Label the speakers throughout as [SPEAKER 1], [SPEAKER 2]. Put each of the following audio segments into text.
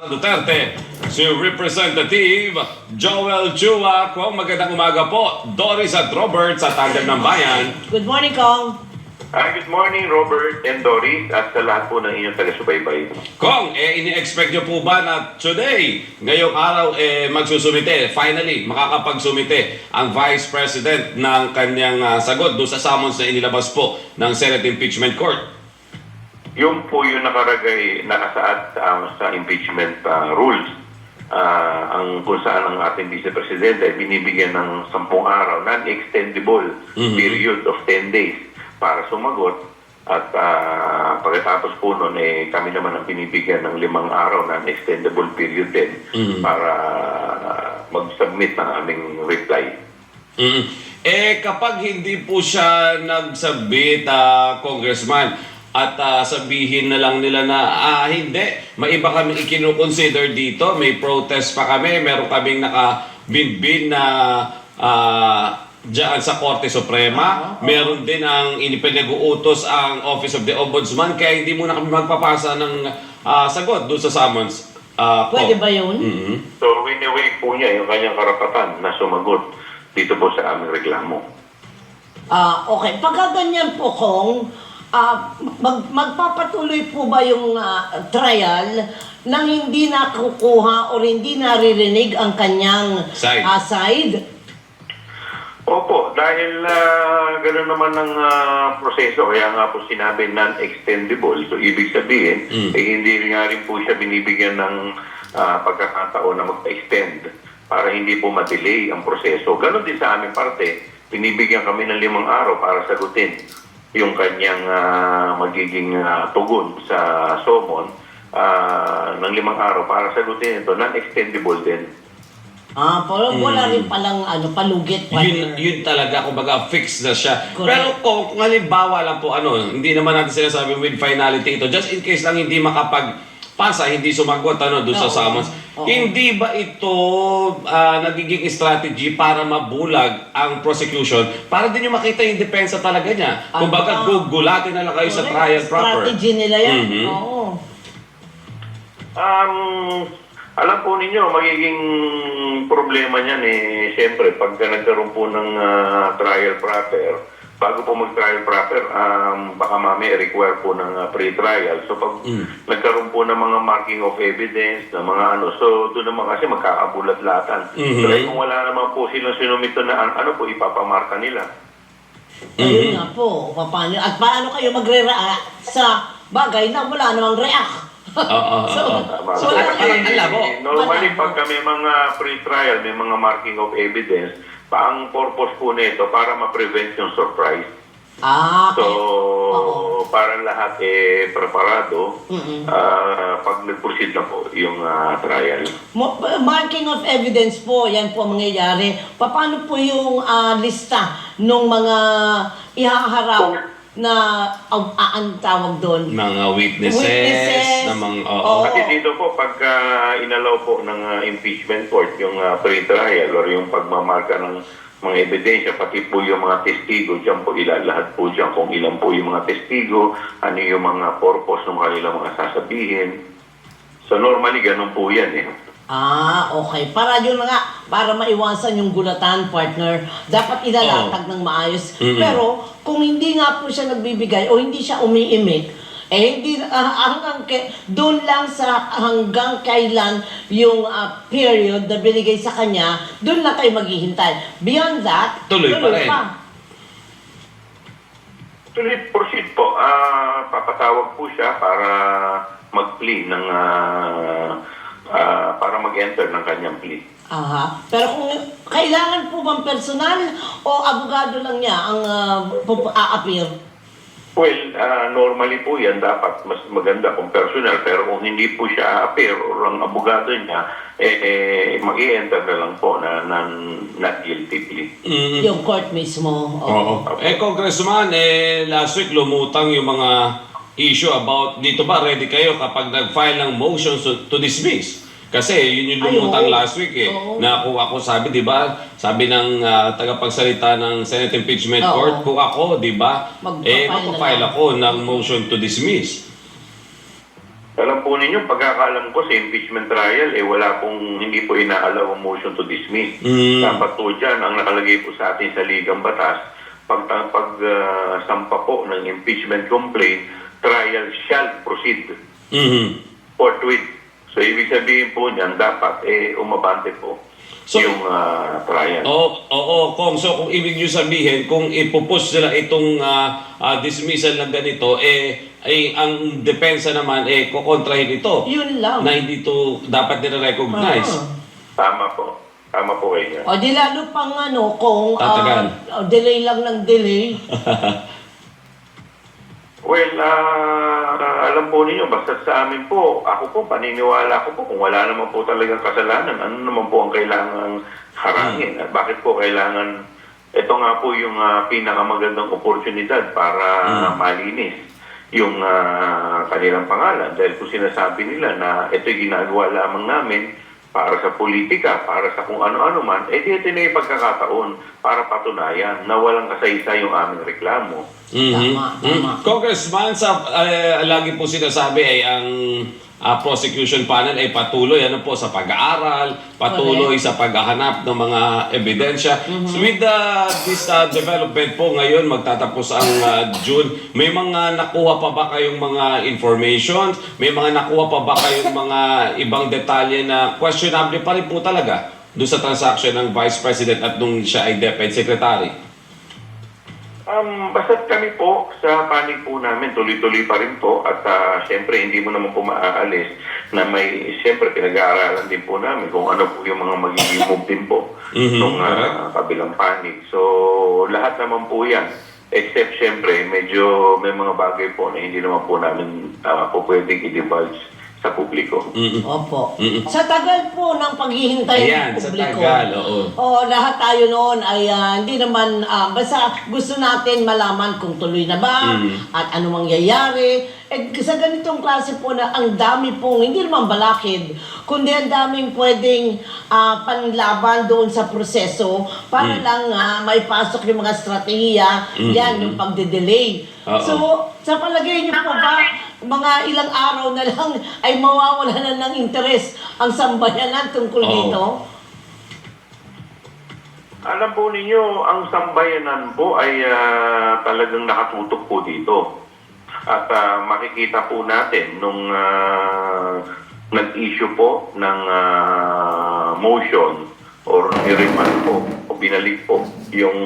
[SPEAKER 1] Duterte, si Representative Joel Chua. Kung magandang umaga po, Doris at Robert sa Tandem ng Bayan.
[SPEAKER 2] Good morning, Kong.
[SPEAKER 3] Good morning, Robert and Doris, at sa lahat po ng inyong taga-subaybay.
[SPEAKER 1] Kung, ini-expect nyo po ba na today, ngayong araw, magsusumite, finally, makakapagsumite ang Vice President ng kanyang sagot doon sa summons na inilabas po ng Senate Impeachment Court?
[SPEAKER 3] Yung po yung nakasaad sa impeachment rules. Ang kung saan ang ating Vice Presidente ay binibigyan ng 10 araw, non-extendable period of 10 days para sumagot. At pagkatapos po nun, kami naman ang binibigyan ng 5 araw, non-extendable period din para mag-submit ng aming reply.
[SPEAKER 1] Kapag hindi po siya nag-submit, Congressman, at sabihin na lang nila na hindi, may iba kami ikinukonsider dito, may protest pa kami, meron kaming nakabinbin na dyan sa Korte Suprema, meron din ang inipinag-uutos ang Office of the Ombudsman, kaya hindi muna kami magpapasa ng sagot doon sa summons.
[SPEAKER 2] Pwede ba yun?
[SPEAKER 3] So, wini-wait po niya yung kanyang karapatan na sumagot dito po sa aming reklamo.
[SPEAKER 2] Okay. Pagka ganyan po, Kong, magpapatuloy po ba yung trial nang hindi nakukuha o hindi naririnig ang kanyang side?
[SPEAKER 3] Opo, dahil gano'n naman ang proseso, kaya nga po sinabi non-extendable. So, ibig sabihin, hindi nga rin po siya binibigyan ng pagkakataon na mag-extend para hindi po ma-delay ang proseso. Ganon din sa aming parte, binibigyan kami ng 5 araw para sagutin yung kanyang magiging tugon sa summon ng 5 araw para sagutin ito, non-extendable din.
[SPEAKER 2] Pero wala rin palang palugit.
[SPEAKER 1] Yun talaga, kumbaga fix na siya.
[SPEAKER 2] Correct.
[SPEAKER 1] Pero kung halimbawa lang po, hindi naman natin sinasabi with finality ito, just in case lang hindi makapagpasa, hindi sumagot doon sa summons. Hindi ba ito nagiging strategy para mabulag ang prosecution? Para din yung makita yung depensa talaga niya. Kumbaga, gugulatin na lang kayo sa trial proper.
[SPEAKER 2] Strategy nila yan. Oo.
[SPEAKER 3] Alam po ninyo, magiging problema niyan siyempre, pagka nagkaroon po ng trial proper, bago po mag-trial proper, baka mamaya require po ng pre-trial. So pag nagkaroon po ng mga marking of evidence, ng mga so doon naman kasi magkakabulat-latan. So kung wala naman po silang sinumito na po, ipapamarka nila.
[SPEAKER 2] Ayun nga po. Paano? At paano kayo magre-react sa bagay na wala namang react?
[SPEAKER 3] Normally, pag may mga pre-trial, may mga marking of evidence, ang purpose po nito para ma-prevent yung surprise. So, para lahat preparado, pag nag-proceed na po yung trial.
[SPEAKER 2] Marking of evidence po, yan po ang mangyayari. Paano po yung lista ng mga ihaharap na ang tawag doon?
[SPEAKER 1] Mga witnesses na mga...
[SPEAKER 3] Kasi dito po, pagka inalaw po ng impeachment court yung pre-trial or yung pagmamarka ng mga ebidensya, pati po yung mga testigo, dyan po ilalahat po dyan kung ilan po yung mga testigo, ano yung mga purpose ng kanilang mga sasabihin. So normally, ganun po yan
[SPEAKER 2] Okay. Para yun nga, para maiwasan yung gulatan, partner, dapat ilalatag ng maayos. Pero, kung hindi nga po siya nagbibigay o hindi siya umiimik, hindi doon lang sa hanggang kailan yung period na binigay sa kanya, doon lang kayo maghihintay. Beyond that,
[SPEAKER 1] tuloy pa rin.
[SPEAKER 3] Tuloy, proceed po. Papatawag po siya para mag-plea ng para mag-enter ng kanyang plea.
[SPEAKER 2] Pero kung kailangan po bang personal o abogado lang niya ang a-appear?
[SPEAKER 3] Well, normally po yan, dapat mas maganda kung personal. Pero kung hindi po siya a-appear o ang abogado niya, mag-i-enter na lang po na not guilty plea.
[SPEAKER 2] Yung court mismo.
[SPEAKER 1] Congressman, last week lumutang yung mga issue about dito ba ready kayo kapag nag-file ng motion to dismiss? Kasi yun yung lumutang last week na kung ako sabi, di ba, sabi ng tagapagsalita ng Senate Impeachment Court, kung ako, di ba, magpa-file ako ng motion to dismiss.
[SPEAKER 3] Alam po ninyo, pagkakaalam ko sa impeachment trial, wala pong, hindi po inaalaw ang motion to dismiss. Dapat po dyan, ang nakalagay po sa atin sa Ligang Batas, sampa po ng impeachment complaint, trial shall proceed forthwith. So, ibig sabihin po niyan, dapat umabante po yung trial.
[SPEAKER 1] Oo, Kong. So, kung ibig nyo sabihin, kung ipupush nila itong dismissal ng ganito, ang depensa naman, kukontrahin ito.
[SPEAKER 2] Yun lang.
[SPEAKER 1] Na hindi ito dapat nire-recognize.
[SPEAKER 3] Tama po. Tama po kayo.
[SPEAKER 2] O di lalo pang kung
[SPEAKER 1] Tatagal.
[SPEAKER 2] delay lang ng delay.
[SPEAKER 3] Well, alam po ninyo, basta sa amin po, ako po, paniniwala ko po, kung wala naman po talagang kasalanan, ano naman po ang kailangang harangin? At bakit po kailangan, ito nga po yung pinakamagandang oportunidad para malinis yung kanilang pangalan. Dahil po sinasabi nila na ito'y ginagawa lamang namin para sa politika, para sa kung ano-ano man, ito na yung pagkakataon para patunayan na walang kasaysa yung aming reklamo.
[SPEAKER 2] Tama.
[SPEAKER 1] Congressman, lagi po sinasabi ay ang prosecution panel ay patuloy sa pag-aaral, patuloy sa paghahanap ng mga ebidensya. So with this development po ngayon, magtatapos ang June, may mga nakuha pa ba kayong mga information? May mga nakuha pa ba kayong mga ibang detalye na questionable pa rin po talaga doon sa transaction ng Vice President at nung siya ay DepEd Secretary?
[SPEAKER 3] Basta't kami po sa panig po namin, tuloy-tuloy pa rin po at syempre hindi mo naman po maaalis na may syempre pinag-aaralan din po namin kung ano po yung mga magiging move din po nung kabilang panig. So lahat naman po yan except syempre medyo may mga bagay po na hindi naman po namin po pwedeng i-divulge sa publiko.
[SPEAKER 2] Opo. Sa tagal po ng paghihintay
[SPEAKER 1] Ayan,
[SPEAKER 2] ng publiko.
[SPEAKER 1] sa tagal, oo.
[SPEAKER 2] Lahat tayo noon ay hindi naman, basta gusto natin malaman kung tuloy na ba at ano mangyayari. Sa ganitong klase po na ang dami pong, hindi naman balakid, kundi ang daming pwedeng panlaban doon sa proseso para lang may pasok yung mga strategiya, yan, yung pagde-delay. So, sa palagay niyo po ba, mga ilang araw na lang ay mawawala na ng interes ang sambayanan tungkol dito?
[SPEAKER 3] Alam po ninyo, ang sambayanan po ay talagang nakatutok po dito. At makikita po natin nung nag-issue po ng motion or niremand po o binalik po yung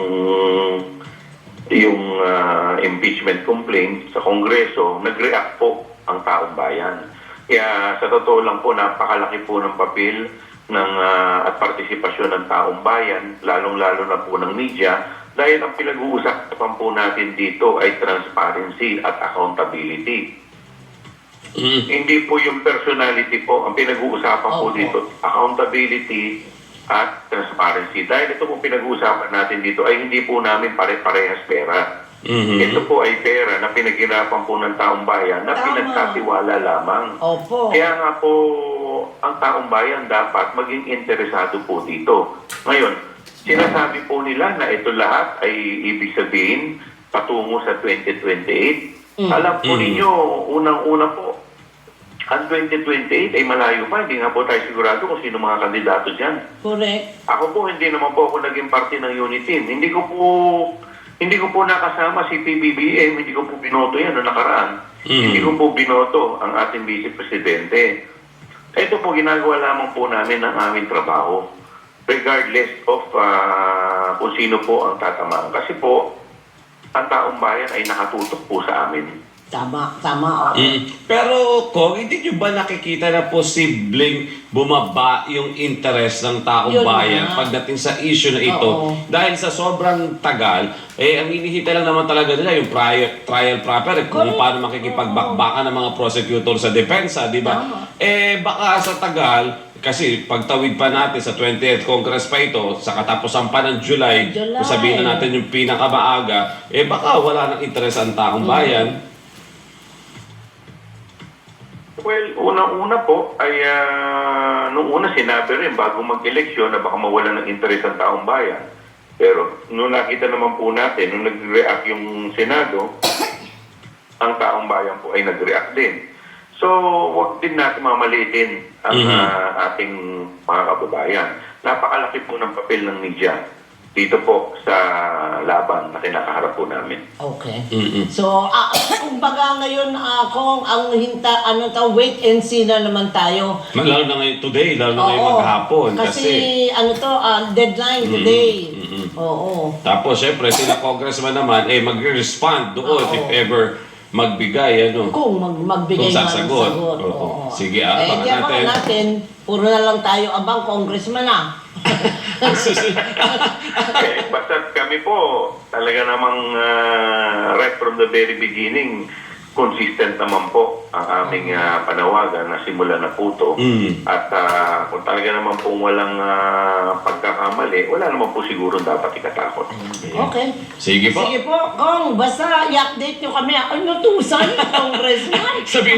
[SPEAKER 3] impeachment complaint sa Kongreso, nag-react po ang taong bayan. Kaya sa totoo lang po, napakalaki po ng papel at partisipasyon ng taong bayan, lalong-lalo na po ng media, dahil ang pinag-uusapan po natin dito ay transparency at accountability. Hindi po yung personality po, ang pinag-uusapan po dito, accountability at transparency. Dahil ito po pinag-uusapan natin dito ay hindi po namin pare-parehas pera. Ito po ay pera na pinaghirapan po ng taong bayan na pinagkatiwala lamang.
[SPEAKER 2] Opo.
[SPEAKER 3] Kaya nga po, ang taong bayan dapat maging interesado po dito. Ngayon, sinasabi po nila na ito lahat ay ibig sabihin patungo sa 2028. Alam po ninyo, unang-una po, ang 2028 ay malayo pa. Hindi nga po tayo sigurado kung sino mga kandidato dyan.
[SPEAKER 2] Correct.
[SPEAKER 3] Ako po, hindi naman po ako naging parte ng unit team. Hindi ko po nakasama si PBBM, hindi ko po binoto yan noong nakaraan. Hindi ko po binoto ang ating Vice Presidente. Ito po, ginagawa lamang po namin ang aming trabaho. Regardless of kung sino po ang tatamaan. Kasi po, ang taong bayan ay nakatutok po sa amin.
[SPEAKER 2] Tama.
[SPEAKER 1] Pero kung hindi nyo ba nakikita na posibleng bumaba yung interest ng taong
[SPEAKER 2] Yun
[SPEAKER 1] bayan
[SPEAKER 2] nga.
[SPEAKER 1] pagdating sa issue na ito?
[SPEAKER 2] Oo.
[SPEAKER 1] Dahil sa sobrang tagal, ang inihita lang naman talaga nila yung trial proper, kung
[SPEAKER 2] Correct.
[SPEAKER 1] paano makikipagbakbakan ng mga prosecutor sa depensa, di ba? Baka sa tagal, kasi pagtawid pa natin sa 20th Congress pa ito, sa katapusan pa ng July, kung sabihin na natin yung pinakamaaga, baka wala ng interes ang taong bayan.
[SPEAKER 3] Well, unang-una po ay nung una sinabi rin bago mag-eleksyon na baka mawala ng interes ang taong bayan. Pero nung nakita naman po natin, nung nag-react yung Senado, ang taong bayan po ay nag-react din. So So, wag din natin mamalitin ang ating mga kababayan. Napakalaki po ng papel ng media dito po sa laban na kinakaharap po namin.
[SPEAKER 2] Okay. So, kumbaga ngayon, kung ang wait and see na naman tayo.
[SPEAKER 1] Lalo na ngayon today, lalo na ngayon maghapon.
[SPEAKER 2] Kasi deadline today. Oo.
[SPEAKER 1] Tapos, syempre, sila congressman naman, magre-respond doon if ever magbigay,
[SPEAKER 2] Kung magbigay
[SPEAKER 1] kung
[SPEAKER 2] nga ng
[SPEAKER 1] sasagot.
[SPEAKER 2] sagot.
[SPEAKER 1] Oo. Sige, abangan
[SPEAKER 2] di abangan natin. Puro na lang tayo abang congressman
[SPEAKER 3] Basta kami po, talaga namang right from the very beginning, consistent naman po ang aming panawagan na simula na po ito. At kung talaga naman pong walang pagkakamali, wala naman po siguro dapat ikatakot.
[SPEAKER 2] Okay.
[SPEAKER 1] Sige po.
[SPEAKER 2] Sige po, Kong. Basta i-update nyo kami. Ano tusan, congressman?
[SPEAKER 1] Sabi